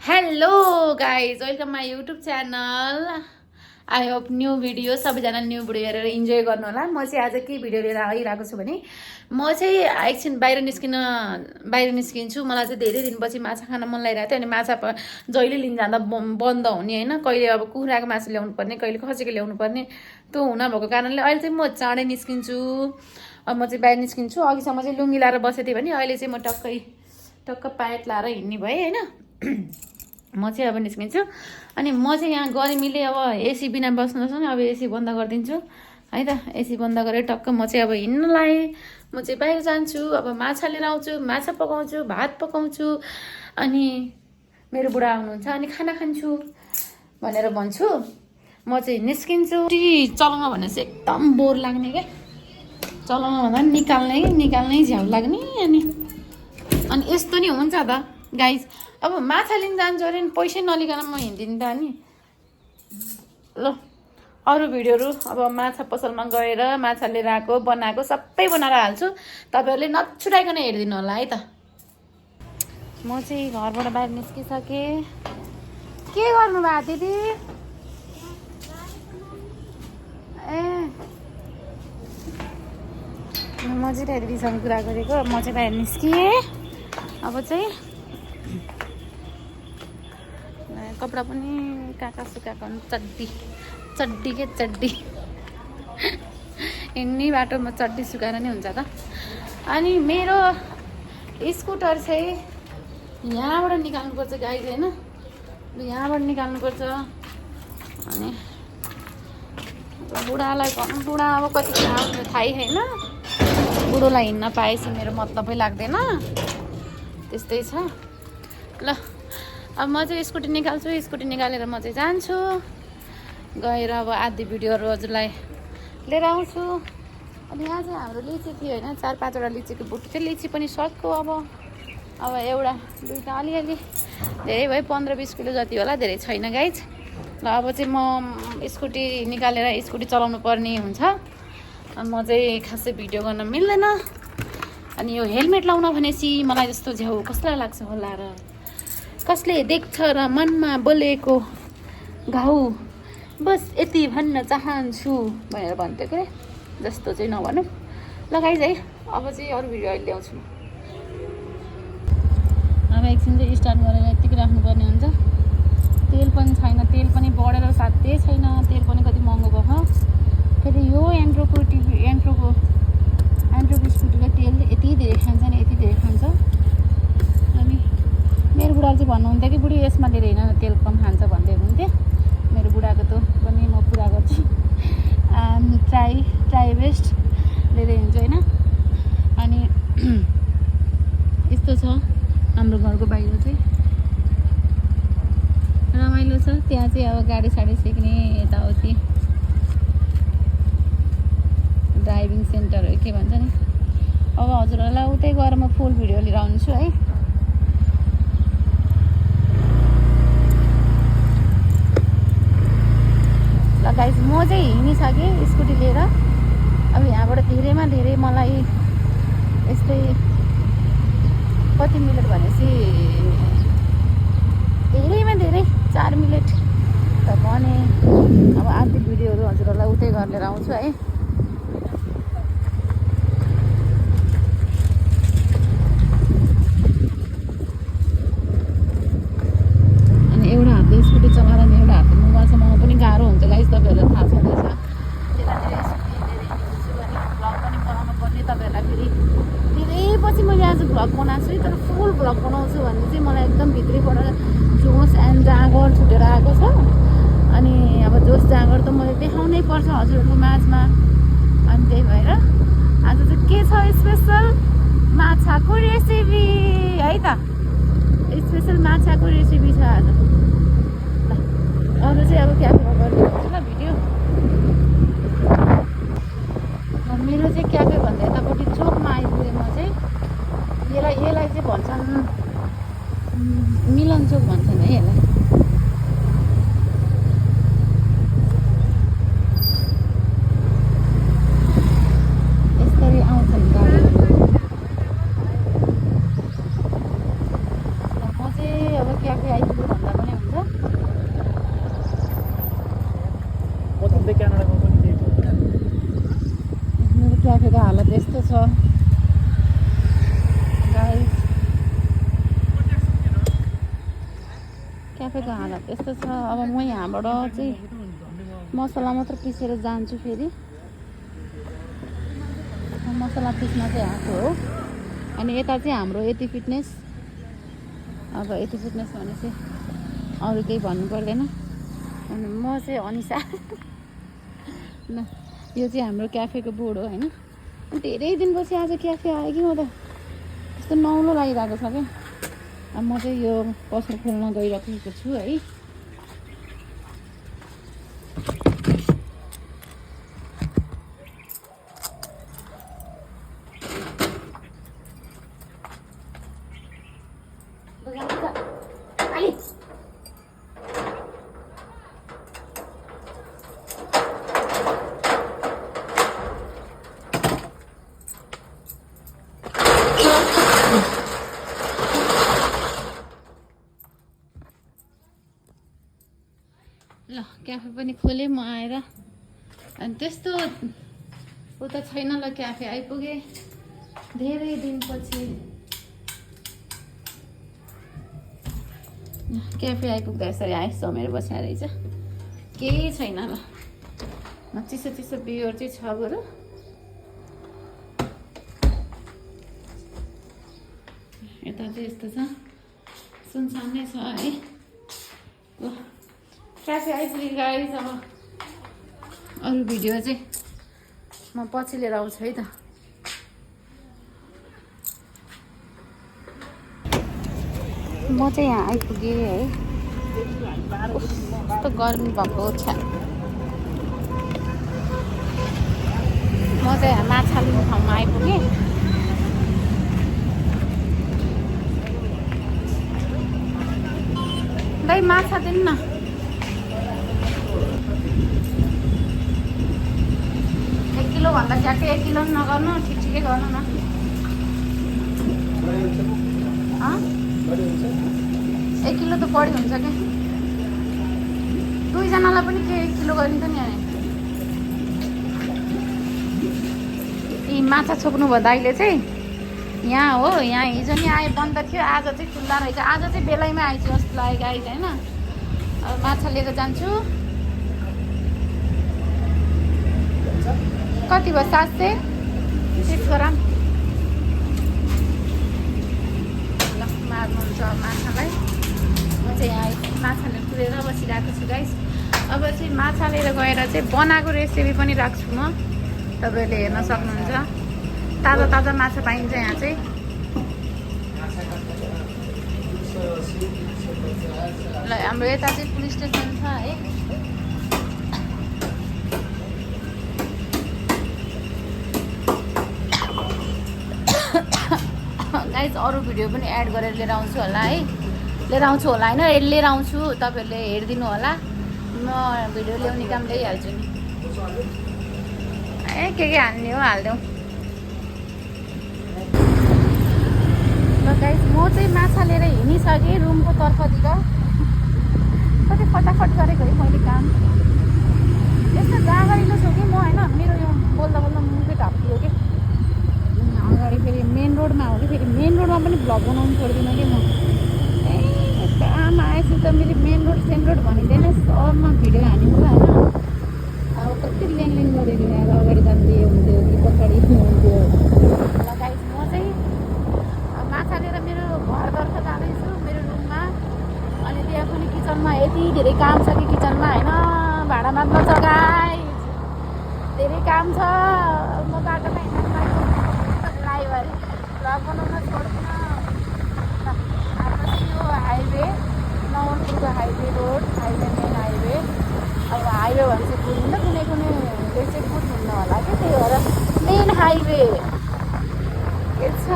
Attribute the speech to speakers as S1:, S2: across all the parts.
S1: Hello guys welcome my YouTube channel. I hope new video सबैजना new video हेरेर enjoy गर्नु होला। म चाहिँ आज के भिडियो लिएर आइरहेको छु भने म चाहिँ एकछिन बाहिर निस्किन्छु। मलाई चाहिँ धेरै दिनपछि माछा खान मन लागिरहेको थियो। अनि माछा जहिले लिन जाँदा बन्द हुने होइन, कहिले अब कुखुराको मासु ल्याउनु पर्ने, कहिले खसीको ल्याउनु पर्ने, त्यो हुन भएको कारणले अहिले चाहिँ म चाँडै निस्किन्छु। अब म चाहिँ बाहिर निस्किन्छु। अघिसम्म चाहिँ लुङ्गी लाएर बसेको थिएँ भने अहिले चाहिँ म टक्क प्याट लाएर हिँड्ने भएँ होइन। म चाहिँ अब निस्किन्छु। अनि म चाहिँ यहाँ गर्मीले अब एसी बिना बस्नु सक्छु, अब एसी बन्द गरिदिन्छु है त। एसी बन्द गरेर टक्क म चाहिँ अब हिँड्न लाएँ। म चाहिँ बाहिर जान्छु, अब माछा लिएर आउँछु, माछा पकाउँछु, भात पकाउँछु, अनि मेरो बुढा आउनुहुन्छ अनि खाना खान्छु भनेर भन्छु। म चाहिँ निस्किन्छु। चलाउन भने चाहिँ एकदम बोर लाग्ने क्या, चलाउन भन्दा निकाल्नै झ्याउ लाग्ने। अनि यस्तो नि हुन्छ त गाइज। अब माछा लिन जान्छु अरे नि पैसै नलिकन म हिँड्दिनँ त नि। ल अरू भिडियोहरू अब माछा पसलमा गएर माछा लिएर आएको बनाएको सबै बनाएर हाल्छु, तपाईँहरूले नछुटाइकन हेरिदिनु होला है त। म चाहिँ घरबाट बाहिर निस्किसकेँ। के गर्नु भएको दिदी? ए म चाहिँ दिदीसँग कुरा गरेको। म चाहिँ बाहिर निस्किएँ। अब चाहिँ कपडा पनि काका सुकाएको चड्डी हिँड्ने बाटोमा चड्डी सुकाएर नै हुन्छ त। अनि मेरो स्कुटर चाहिँ यहाँबाट निकाल्नुपर्छ गाइज होइन, यहाँबाट निकाल्नुपर्छ। अनि बुढालाई भन्नु, बुढा अब कति आउने थाहै छैन। बुढोलाई हिँड्न पाएपछि मेरो मतलबै लाग्दैन, त्यस्तै छ। ल अब म चाहिँ स्कुटी निकाल्छु। स्कुटी निकालेर म चाहिँ जान्छु। गएर अब आधी भिडियोहरू हजुरलाई लिएर आउँछु। अनि यहाँ चाहिँ हाम्रो लिची थियो होइन, 4-5वटा लिचीको बुट्टी थियो। लिची पनि सक्यो। अब एउटा दुईवटा अलिअलि, धेरै भयो 15-20 किलो जति होला, धेरै छैन गाइज। ल अब चाहिँ म स्कुटी निकालेर स्कुटी चलाउनु पर्ने हुन्छ। म चाहिँ खासै भिडियो गर्न मिल्दैन। अनि यो हेलमेट लाउन भनेपछि मलाई जस्तो झ्याउ कसलाई लाग्छ होला र, कसले देख्छ र मनमा बोलेको घाउ बस यति भन्न चाहन्छु भनेर भन्थ्यो के, जस्तो चाहिँ नभनौँ ल गाइज है। अब चाहिँ अरू भिडियो अहिले ल्याउँछु। अब एकछिन चाहिँ स्टार्ट गरेर यत्तिकै राख्नुपर्ने हुन्छ। तेल पनि छैन, तेल पनि बढेर साध्यै छैन। तेल पनि कति महँगो भयो। फेरि यो एन्ड्रोको स्कुटीको तेल यति धेरै खान्छ नि, यति धेरै खान्छ। अनि मेरो बुढाले चाहिँ भन्नुहुन्थ्यो कि बुढी यसमा धेरै होइन तेल कम खान्छ भन्दै हुनुहुन्थ्यो। मेरो बुढाको त पनि म पुरा गर्छु। ट्राई बेस्ट लिएर हिँड्छु होइन। अनि यस्तो छ हाम्रो घरको बाहिर चाहिँ रमाइलो छ। त्यहाँ चाहिँ अब गाडी साडी सिक्ने यताउति ड्राइभिङ सेन्टरहरू के भन्छ नि। अब हजुरहरूलाई उतै गएर म फुल भिडियो लिएर आउँछु है। ल गाइज म चाहिँ हिँडिसकेँ स्कुटी लिएर। अब यहाँबाट धेरैमा धेरै मलाई यस्तै कति मिनट भनेपछि धेरैमा धेरै 4 मिनट त भने। अब आधी भिडियोहरू हजुरहरूलाई उतै घर लिएर आउँछु है। अनि एउटा हातले स्कुटी चलाएर अनि एउटा हातले मोबाइल चलाउनु पनि गाह्रो हुन्छ गाइस, तपाईँहरूलाई थाहा छँदैछ। त्यतातिर स्कुटी लिएर हिँड्छु अनि भ्लग पनि बनाउनु पर्ने। तपाईँहरूलाई फेरि धेरै पछि मैले आज भ्लग बनाएको छु, तर फुल भ्लग बनाउँछु भन्ने चाहिँ मलाई एकदम भित्रैबाट जोस एन्ड जाँगर छुटेर आएको छ। अनि अब जोस जाँगर त मैले देखाउनै पर्छ हजुरहरूको माझमा। अनि त्यही भएर आज चाहिँ के छ स्पेसल माछाको रेसिपी है त। स्पेसल माछाको रेसिपी छ आज। ल अरू चाहिँ अब क्या गर्ने हुन्छ ल भिडियो। मेरो चाहिँ क्या भन्दा यतापट्टि चोकमा आइपुगेँ म चाहिँ। यसलाई चाहिँ भन्छन् मिलन चोक भन्छन् है यसलाई। यसरी आउँछन् गाडीहरू। म चाहिँ अब क्या आइपुग्यो भन्दा
S2: क्यानाडाको पनि त्यही थियो।
S1: मेरो क्याफेको हालत यस्तो छ गाइस, क्याफेको हालत यस्तो छ। अब म यहाँबाट चाहिँ मसला मात्र पिसेर जान्छु। फेरि मसला पिस्न चाहिँ आएको हो। अनि यता चाहिँ हाम्रो यति फिटनेस। अब यति फिटनेस भनेपछि अरू केही भन्नु पर्दैन। अनि म चाहिँ अनिसा ल, यो चाहिँ हाम्रो क्याफेको बोर्ड हो होइन। धेरै दिनपछि आज क्याफे आयो कि म त यस्तो नौलो लागिरहेको छ क्या। अब म चाहिँ यो पसल खोल्न गइरहेको छु है। ल क्याफे पनि खोलेँ म आएर। अनि त्यस्तो उता छैन ल, क्याफे आइपुगेँ धेरै दिनपछि। क्याफे आइपुग्दा यसरी आइस जमेर बसेर रहेछ, केही छैन ल। चिसो चिसो बियर चाहिँ छ बरु। यता चाहिँ यस्तो छ, सुनसानै छ है। ल क्याफे आइपुगेँ गाइस। अब अरू भिडियो चाहिँ म पछि लिएर आउँछु है त। म चाहिँ यहाँ आइपुगेँ है। कस्तो गर्मी भएको छ। म चाहिँ यहाँ माछा लिने ठाउँमा आइपुगेँ। दाइ माछा दिनु न। 1 किलो भन्दा ट्याक्कै 1 किलो पनि नगर्नु, ठिकै गर्नु न। 1 किलो त बढी हुन्छ क्या। 2 जनालाई पनि के 1 किलो गरिन्छ नि। यी माछा छोप्नु भयो दाइले चाहिँ। यहाँ हो, यहाँ हिजो नि आए बन्द थियो, आज चाहिँ खुल्ला रहेछ। आज चाहिँ बेलैमा आइज जस्तो लागेको आइज होइन। अब माछा लिएर जान्छु। कति भयो? 700 6 ग्राम। ल मार्नुहुन्छ माछालाई। म चाहिँ यहाँ माछा लिएर कुरेर बसिरहेको छु गाइस। अब चाहिँ माछा लिएर गएर चाहिँ बनाएको रेसिपी पनि राख्छु म, तपाईँहरूले हेर्न सक्नुहुन्छ। ताजा ताजा माछा पाइन्छ यहाँ चाहिँ। ल हाम्रो यता चाहिँ पुलिस स्टेसन छ है। गाइस अरू भिडियो पनि एड गरेर लिएर आउँछु होला है। लिएर आउँछु होला होइन, लिएर आउँछु, तपाईँहरूले हेरिदिनु होला। म भिडियो ल्याउने काम ल्याइहाल्छु नि। के हाल्ने हो हालिदेऊ। ल गाइस म चाहिँ माछा लिएर हिँडिसकेँ रुमको तर्फतिर। कति फटाफट गरेको है मैले काम। यस्तो जाँगरिलो छु कि म होइन। मेरो यो बोल्दा बोल्दा मुखै ढाकियो कि। अगाडि फेरि मेन रोडमा हो कि, फेरि मेन रोडमा पनि भ्लग बनाउनु पर्दैन कि म। काम आएछु त मेरो मेन रोड सेन रोड भनिँदैन, सबमा भिडियो हानेको होइन। अब कति ल्याङ गरेको यहाँ अगाडि जाँदै हुन्थ्यो कि पछाडि हुन्थ्यो। ल गाइस म चाहिँ माछा लिएर मेरो घरतर्फ जाँदैछु, मेरो रुममा। अनि त्यहाँ पनि किचनमा यति धेरै काम छ कि किचनमा होइन। भाँडा माज्न छ गाइस, धेरै काम छ। म बाटोमा हिँड्नु लाइभ अरे भ्लग बनाउन छोड्दिनँ। हाम्रो चाहिँ यो हाइवे नवलपुरको highway road, highway main highway. अब हाइवे भने चाहिँ बुझ्नु त कुनै कुनैले चाहिँ बुझ्नुहुन्न होला कि, त्यही भएर मेन हाइवे के छ।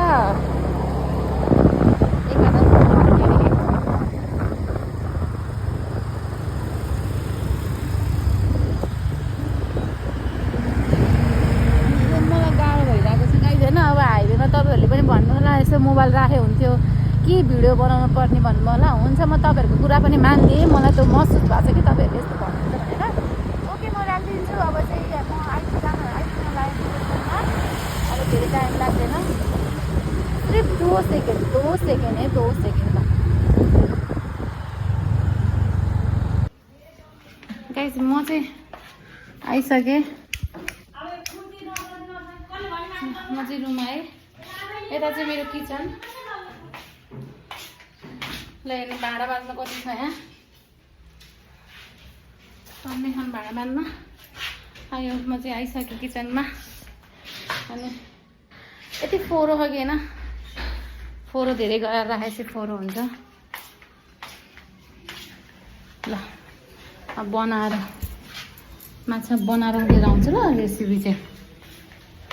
S1: तपाईँहरूले पनि भन्नु होला यसो मोबाइल राखे हुन्थ्यो कि भिडियो बनाउनु पर्ने भन्नु होला। हुन्छ म तपाईँहरूको कुरा पनि मान्दिएँ, मलाई त महसुस भएको छ कि तपाईँहरूले यस्तो भन्नुहुन्छ भनेर। ओके म राखिदिन्छु। जान्छु अब चाहिँ म आइपुग्न लागेको अब धेरै टाइम लाग्दैन सिर्फ 2 सेकेन्ड है 2 सेकेन्ड गाइस म चाहिँ आइसकेँ म चाहिँ रुम आएँ यता चाहिँ मेरो किचन ल हेर्नु भाँडा बाँध्न कति छ यहाँ अन्य खान भाँडा बाँध्न आयो म चाहिँ आइसकेँ किचनमा अनि यति फोहोरो हो कि होइन फोहोरो धेरै गरेर राखेपछि फोहोरो हुन्छ ल अब बनाएर माछा बनाएर लिएर आउँछु ल रेसिपी चाहिँ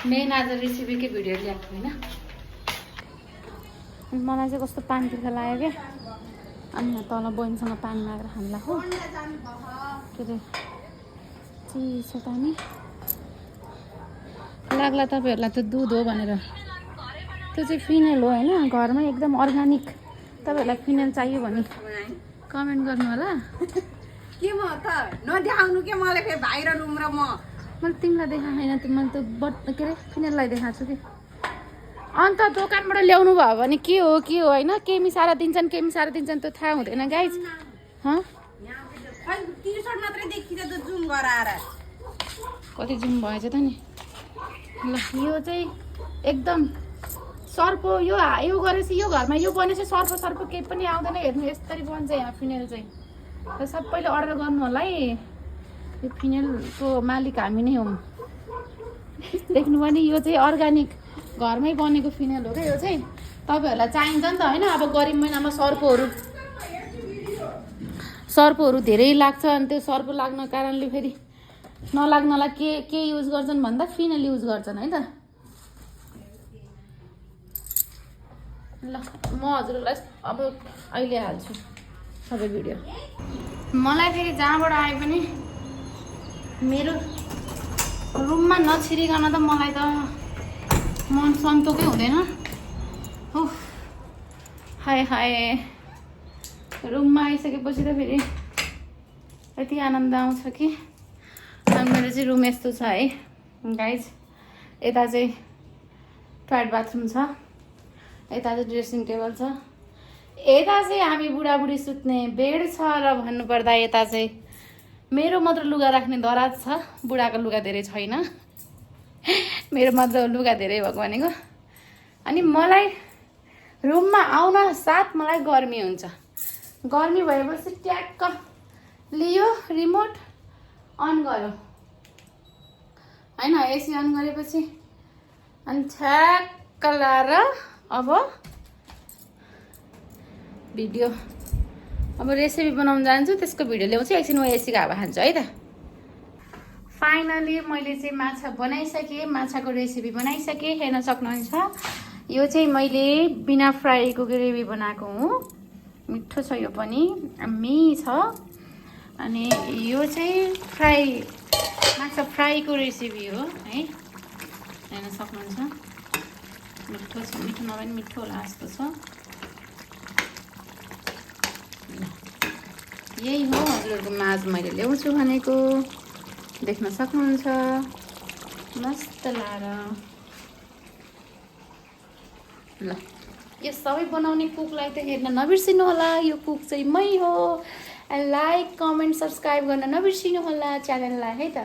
S1: मेन आज रेसिपीकै भिडियो ल्याएको होइन मलाई चाहिँ कस्तो पानी तिर्खा लाग्यो क्या अनि यहाँ तल बहिनीसँग पानी मागेर खानु लाग्यो के अरे चिसो पानी लाग्ला तपाईँहरूलाई त दुध हो भनेर त्यो चाहिँ फिनेल हो होइन घरमै एकदम अर्ग्यानिक तपाईँहरूलाई फिनेल चाहियो भने कमेन्ट गर्नु होला
S2: के म त नदेखाउनु के मलाई फेरि भाइ र रुम र
S1: मैले तिमीलाई देखाएको छैन मैले त के अरे फिनेललाई देखाएको छु कि अन्त दोकानबाट ल्याउनु भयो भने के हो होइन के मिसाएर दिन्छन् त्यो थाहा हुँदैन गाइज
S2: मात्रै देखिन्छ त जुम गराएर
S1: कति जुम भएछ त नि ल यो चाहिँ एकदम सर्प यो गरेपछि यो घरमा यो बनेपछि सर्प केही पनि आउँदैन हेर्नु यसरी बन्छ यहाँ फिनेल चाहिँ र सबैले अर्डर गर्नु होला है यो फिनेलको मालिक हामी नै हौँ देख्नु पनि यो चाहिँ अर्ग्यानिक घरमै बनेको फिनेल हो क्या यो चाहिँ तपाईँहरूलाई चाहिन्छ नि त होइन अब गरिब महिनामा सर्पहरू धेरै लाग्छ अनि त्यो सर्प लाग्न कारणले फेरि नलाग्नलाई के युज गर्छन् भन्दा फिनेल युज गर्छन् है त ल म हजुरहरूलाई अब अहिले हाल्छु सबै भिडियो मलाई फेरि जहाँबाट आए पनि मेरो रुममा नछिरिकन त मलाई त मन सन्तोकै हुँदैन हाय रुममा आइसकेपछि त फेरि यति आनन्द आउँछ कि अनि मेरो चाहिँ रुम यस्तो छ है गाइज यता चाहिँ टोयलेट बाथरुम छ यता चाहिँ ड्रेसिङ टेबल छ यता चाहिँ हामी बुढाबुढी सुत्ने बेड छ र भन्नुपर्दा यता चाहिँ मेरो मात्र लुगा राख्ने दराज छ बुढाको लुगा धेरै छैन मेरो मात्र लुगा धेरै भएको भनेको अनि मलाई रुममा आउन साथ मलाई गर्मी हुन्छ गर्मी भएपछि ट्याक्क लियो रिमोट अन गर्यो होइन एसी अन गरेपछि अनि ठ्याक्क लाएर अब भिडियो अब रेसिपी बनाउन जान्छु त्यसको भिडियो ल्याउँछु एकछिन म एसीको हावा खान्छु है त फाइनली मैले चाहिँ माछा बनाइसकेँ माछाको रेसिपी बनाइसकेँ हेर्न सक्नुहुन्छ यो चाहिँ मैले बिना फ्राईको ग्रेभी बनाएको हुँ मिठो छ यो पनि यम्मी छ अनि यो चाहिँ माछा फ्राईको रेसिपी हो है हेर्न सक्नुहुन्छ मिठो छ मिठो नभए पनि मिठो होला जस्तो छ यही हो हजुरहरूको माझ मैले ल्याउँछु भनेको देख्न सक्नुहुन्छ मस्त लाएर ल यो सबै बनाउने कुकलाई त हेर्न नबिर्सिनु होला यो कुक चाहिँ मै हो लाइक कमेन्ट सब्सक्राइब गर्न नबिर्सिनु होला च्यानललाई है त